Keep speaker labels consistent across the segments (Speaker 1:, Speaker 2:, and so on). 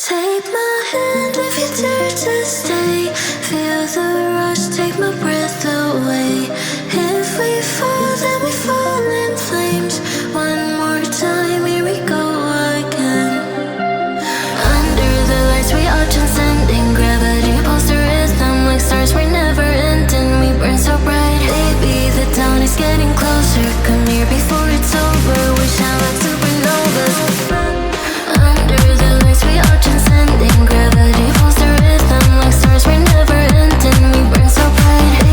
Speaker 1: Take my hand if you dare to stay. Feel the rush, take my breath away. If we fall, then we fall in flames. One more time, here we go again. Under the lights, we are transcending. Gravity pulls the rhythm like stars, we're never ending. We burn so bright, baby, the town is getting closer. Come here before it's over, we shine like supernovas. Under the lights, we are transcending. Gravity pulls the rhythm like stars, we're never ending. We burn so bright.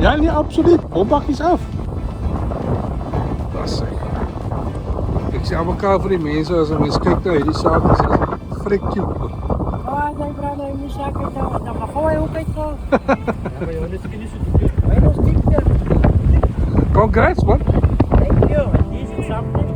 Speaker 2: Ja, nee, absoluut. Bombakkies af. Dat sê. Ek sê aan mekaar vir die mense as 'n mens kyk na hierdie saak, is dit frik cute.
Speaker 3: Ah, sy brand nou nie saak uit dan maar gou hy ook uit gaan. Ja, maar jy net skielik so te doen. Hy was dik.
Speaker 2: Congrats, man.
Speaker 3: Thank you. This is something.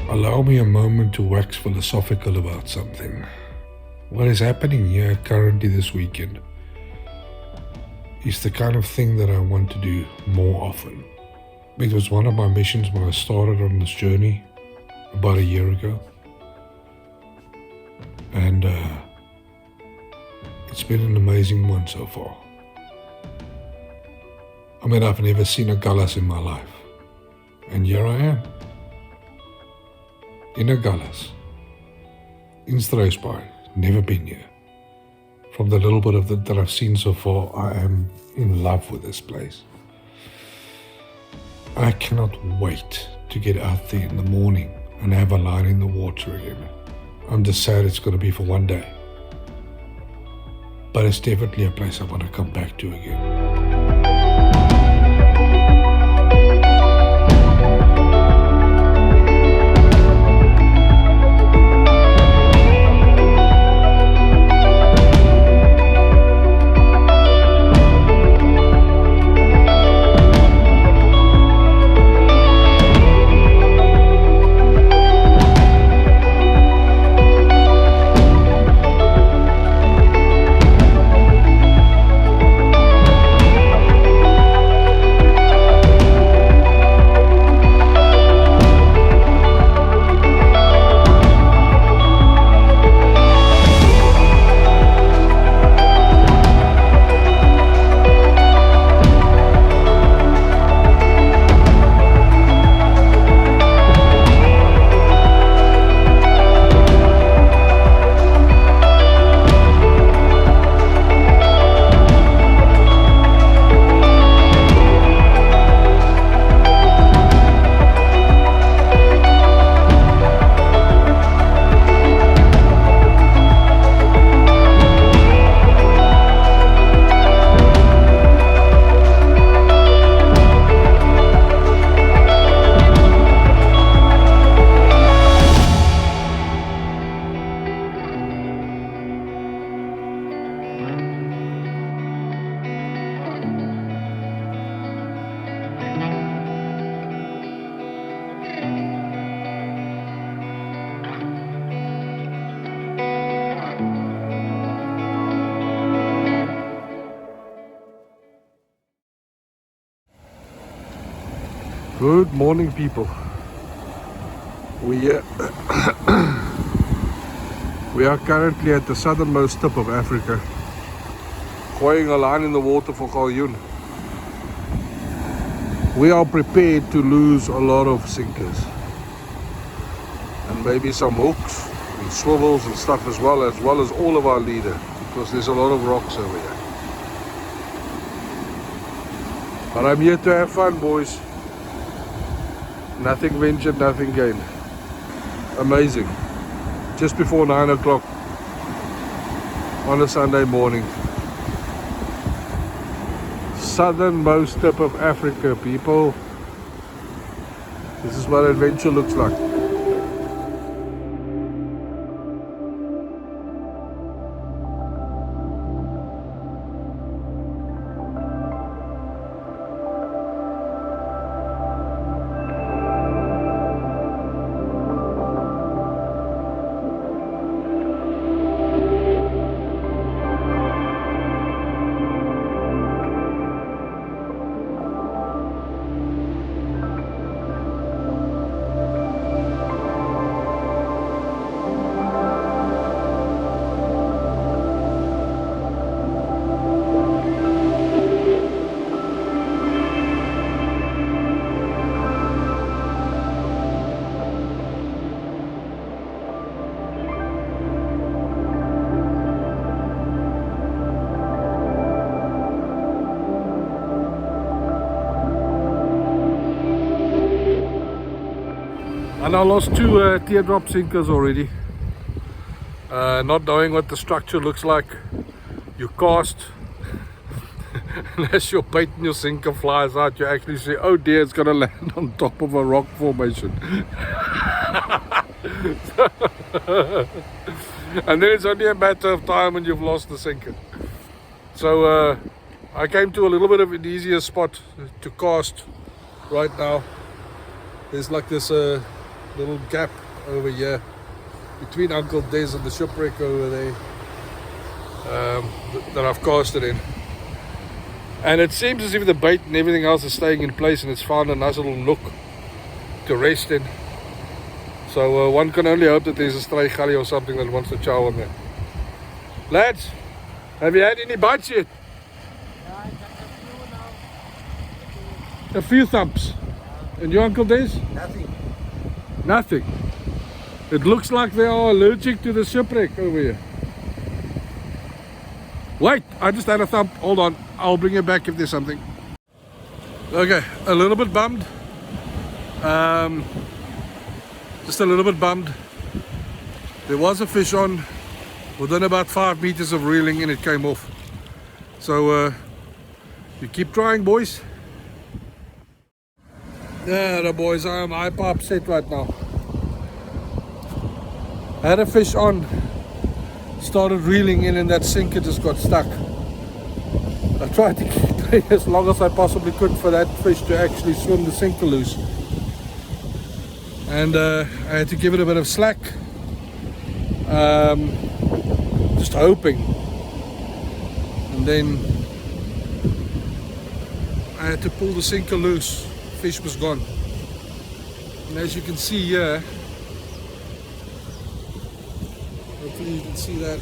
Speaker 2: Allow me a moment to wax philosophical about something. What is happening here currently this weekend is the kind of thing that I want to do more often. It was one of my missions when I started on this journey about a year ago. And it's been an amazing one so far. I mean, I've never seen a gallas in my life. And here I am. In a gallas. In Struisbaai. Never been here. From the little bit of it that I've seen so far, I am in love with this place. I cannot wait to get out there in the morning and have a line in the water again. I'm just sad it's going to be for one day. But it's definitely a place I want to come back to again. Good morning, people. We are currently at the southernmost tip of Africa, gooiing a line in the water for galjoen. We are prepared to lose a lot of sinkers and maybe some hooks and swivels and stuff as well as all of our leader, because there's a lot of rocks over here. But I'm here to have fun, boys. Nothing ventured, nothing gained. Amazing. Just before 9 o'clock on a Sunday morning. Southernmost tip of Africa, people. This is what adventure looks like. And I lost two teardrop sinkers already. Not knowing what the structure looks like. You cast, and as your bait and your sinker flies out, you actually say, oh dear, it's going to land on top of a rock formation. And then it's only a matter of time when you've lost the sinker. So I came to a little bit of an easier spot to cast right now. There's like this little gap over here between Uncle Des and the shipwreck over there that I've casted in. And it seems as if the bait and everything else is staying in place, and it's found a nice little nook to rest in. So one can only hope that there's a stray gully or something that wants to chow on there. Lads, have you had any bites yet? A few thumps. And your Uncle Des?
Speaker 3: Nothing.
Speaker 2: Nothing. It looks like they are allergic to the shipwreck over here. Wait, I just had a thump. Hold on, I'll bring it back if there's something. Okay, a little bit bummed. Just a little bit bummed. There was a fish on within about 5 meters of reeling and it came off. So you keep trying, boys. Yeah, the boys, I am hyper upset right now. I had a fish on, started reeling in, and that sinker just got stuck. I tried to keep it as long as I possibly could for that fish to actually swim the sinker loose. And I had to give it a bit of slack. Just hoping. And then I had to pull the sinker loose. Fish was gone. And as you can see here, hopefully you can see that,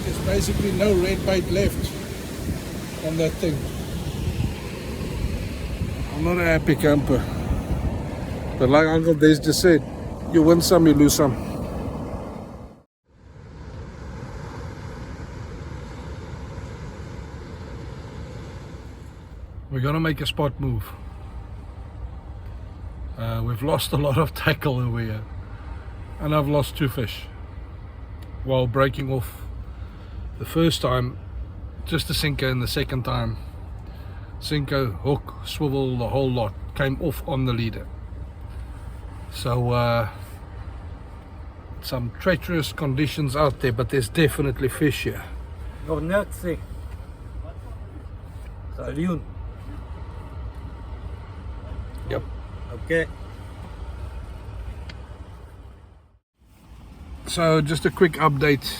Speaker 2: there's basically no red bait left on that thing. I'm not a happy camper, but like Uncle Des just said, you win some, you lose some. We're gonna make a spot move. We've lost a lot of tackle over here, and I've lost 2 fish while breaking off the first time just a sinker, and the second time sinker, hook, swivel, the whole lot came off on the leader. So some treacherous conditions out there, but there's definitely fish here.
Speaker 3: Nog net zeg. Salioen.
Speaker 2: Yep.
Speaker 3: Okay.
Speaker 2: So just a quick update.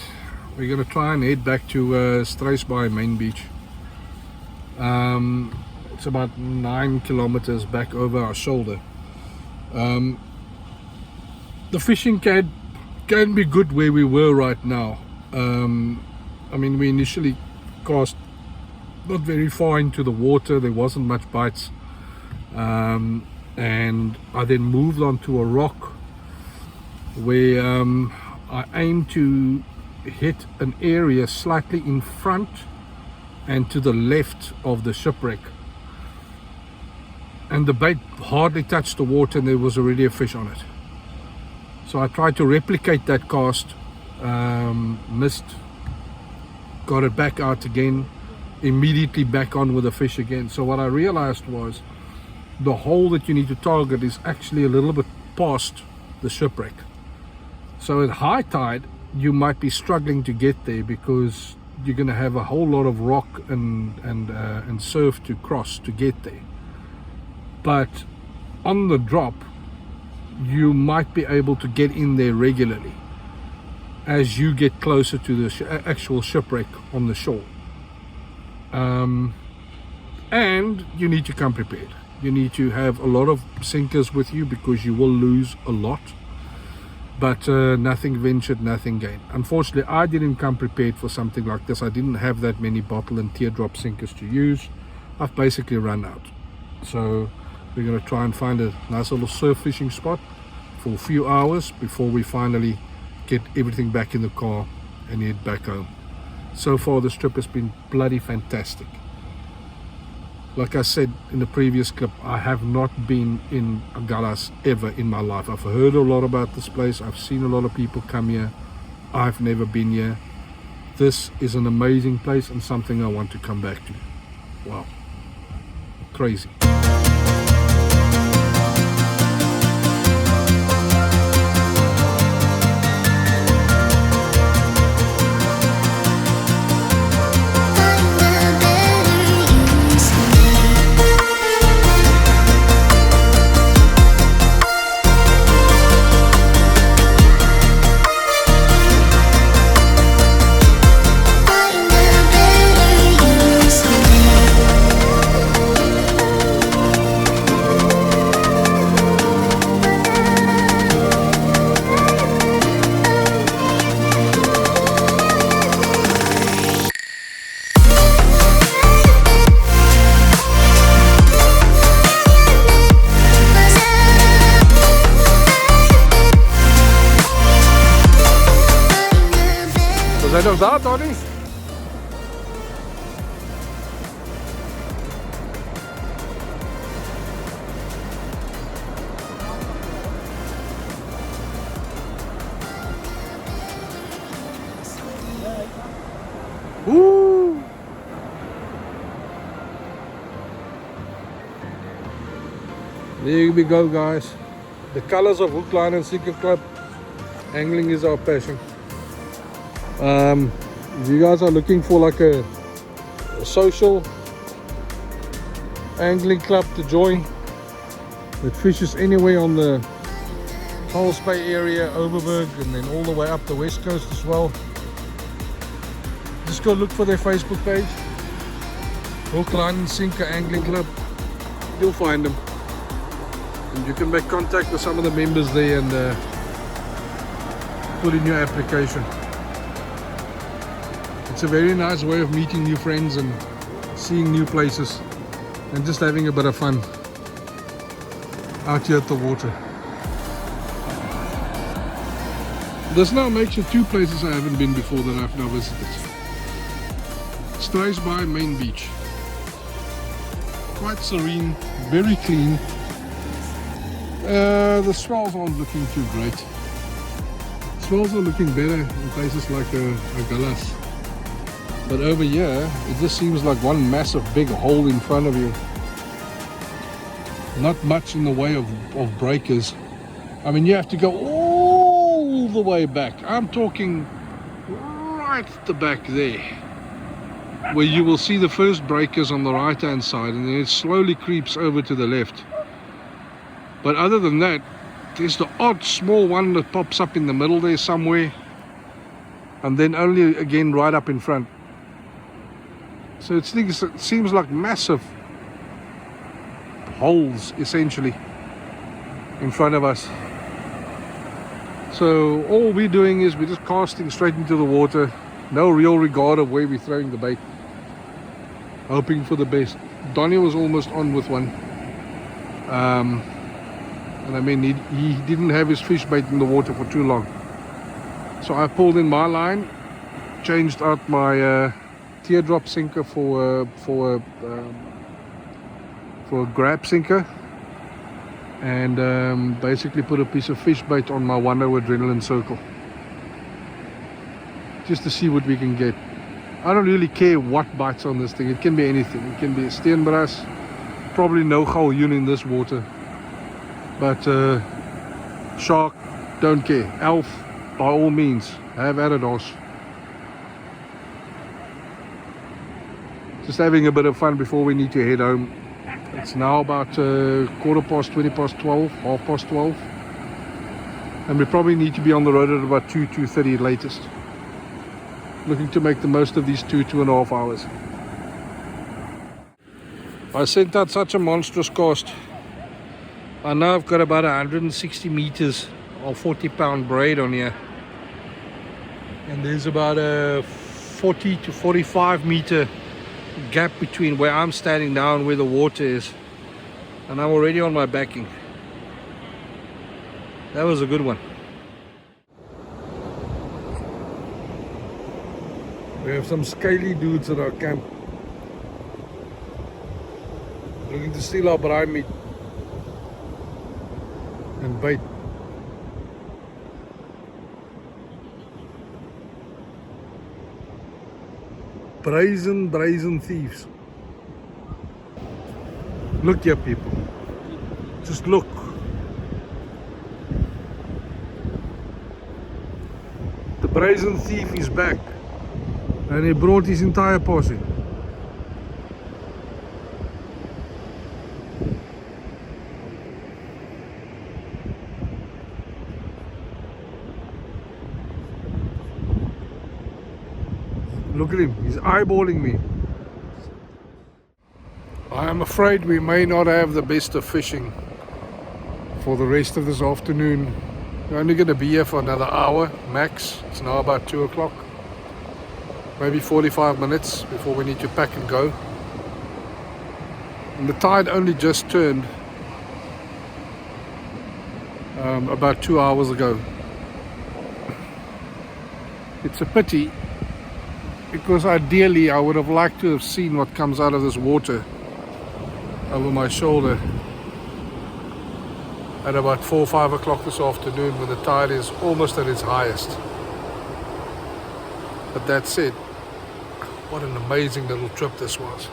Speaker 2: We're going to try and head back to Struisbaai main beach. It's about 9 kilometers back over our shoulder. The fishing can be good where we were right now. I mean, we initially cast not very far into the water. There wasn't much bites, and I then moved on to a rock where I aimed to hit an area slightly in front and to the left of the shipwreck, and the bait hardly touched the water and there was already a fish on it. So I tried to replicate that cast, missed, got it back out again, immediately back on with the fish again. So what I realized was the hole that you need to target is actually a little bit past the shipwreck. So at high tide you might be struggling to get there because you're going to have a whole lot of rock and surf to cross to get there. But on the drop you might be able to get in there regularly as you get closer to the actual shipwreck on the shore. And you need to come prepared. You need to have a lot of sinkers with you because you will lose a lot. But nothing ventured, nothing gained. Unfortunately, I didn't come prepared for something like this. I didn't have that many bottle and teardrop sinkers to use. I've basically run out. So we're going to try and find a nice little surf fishing spot for a few hours before we finally get everything back in the car and head back home. So far this trip has been bloody fantastic. Like I said in the previous clip, I have not been in Agulhas ever in my life. I've heard a lot about this place. I've seen a lot of people come here. I've never been here. This is an amazing place and something I want to come back to. Wow. Crazy. Zijn we daar, Donnie? Woo! There we go, guys. The colors of Hook, Line and Sinker Club. Angling is our passion. If you guys are looking for like a social angling club to join that fishes anywhere on the Struisbaai area, Overberg, and then all the way up the west coast as well, just go look for their Facebook page, Hook, Line and Sinker Angling Club. You'll find them and you can make contact with some of the members there and put in your application. It's a very nice way of meeting new friends and seeing new places and just having a bit of fun out here at the water. This now makes it two places I haven't been before that I've now visited. Struisbaai main beach. Quite serene, very clean. The swells aren't looking too great. Swells are looking better in places like Agulhas. But over here, it just seems like one massive big hole in front of you. Not much in the way of breakers. I mean, you have to go all the way back. I'm talking right at the back there, where you will see the first breakers on the right hand side, and then it slowly creeps over to the left. But other than that, there's the odd small one that pops up in the middle there somewhere, and then only again right up in front. So it seems like massive holes essentially in front of us. So all we're doing is we're just casting straight into the water, no real regard of where we're throwing the bait, hoping for the best. Donnie was almost on with one, and I mean he didn't have his fish bait in the water for too long, so I pulled in my line, changed out my teardrop sinker for a grab sinker, and basically put a piece of fish bait on my 1-0 adrenaline circle just to see what we can get. I don't really care what bites on this thing. It can be anything. It can be a steenbras, probably no galjoen in this water, but shark, don't care. Elf, by all means, have at it, Os. Just having a bit of fun before we need to head home. It's now about 12:15, 12:30, and we probably need to be on the road at about 2:30 latest. Looking to make the most of these 2.5 hours. I sent out such a monstrous cast. I know I've got about 160 meters of 40-pound braid on here, and there's about a 40 to 45 meter gap between where I'm standing now and where the water is, and I'm already on my backing. That was a good one. We have some scaly dudes at our camp looking to steal our braai meat and bait. Brazen thieves. Look here, people. Just look. The brazen thief is back, and he brought his entire posse. Look at him, he's eyeballing me. I am afraid we may not have the best of fishing for the rest of this afternoon. We're only going to be here for another hour max. It's now about 2 o'clock. Maybe 45 minutes before we need to pack and go. And the tide only just turned about 2 hours ago. It's a pity, because ideally I would have liked to have seen what comes out of this water over my shoulder at about 4 or 5 o'clock this afternoon, when the tide is almost at its highest. But that said, what an amazing little trip this was.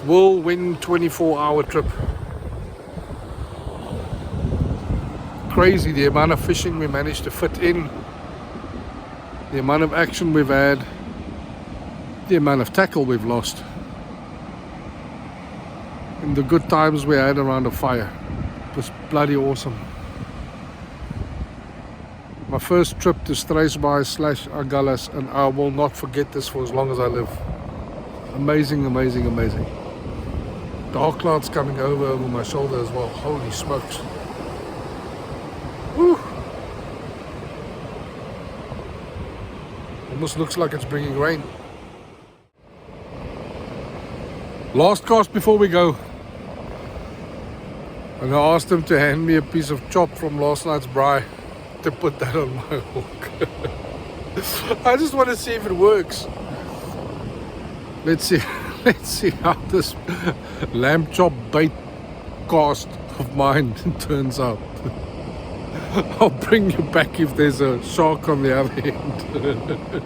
Speaker 2: Whirlwind 24-hour trip. Crazy the amount of fishing we managed to fit in, the amount of action we've had, the amount of tackle we've lost, and the good times we had around a fire. It was bloody awesome. My first trip to Struisbaai / Agulhas, and I will not forget this for as long as I live. Amazing, amazing, amazing. Dark clouds coming over my shoulder as well. Holy smokes. Woo. Almost looks like it's bringing rain. Last cast before we go. And I asked him to hand me a piece of chop from last night's braai to put that on my hook. I just want to see if it works. Let's see how this lamb chop bait cast of mine turns out. I'll bring you back if there's a shark on the other end.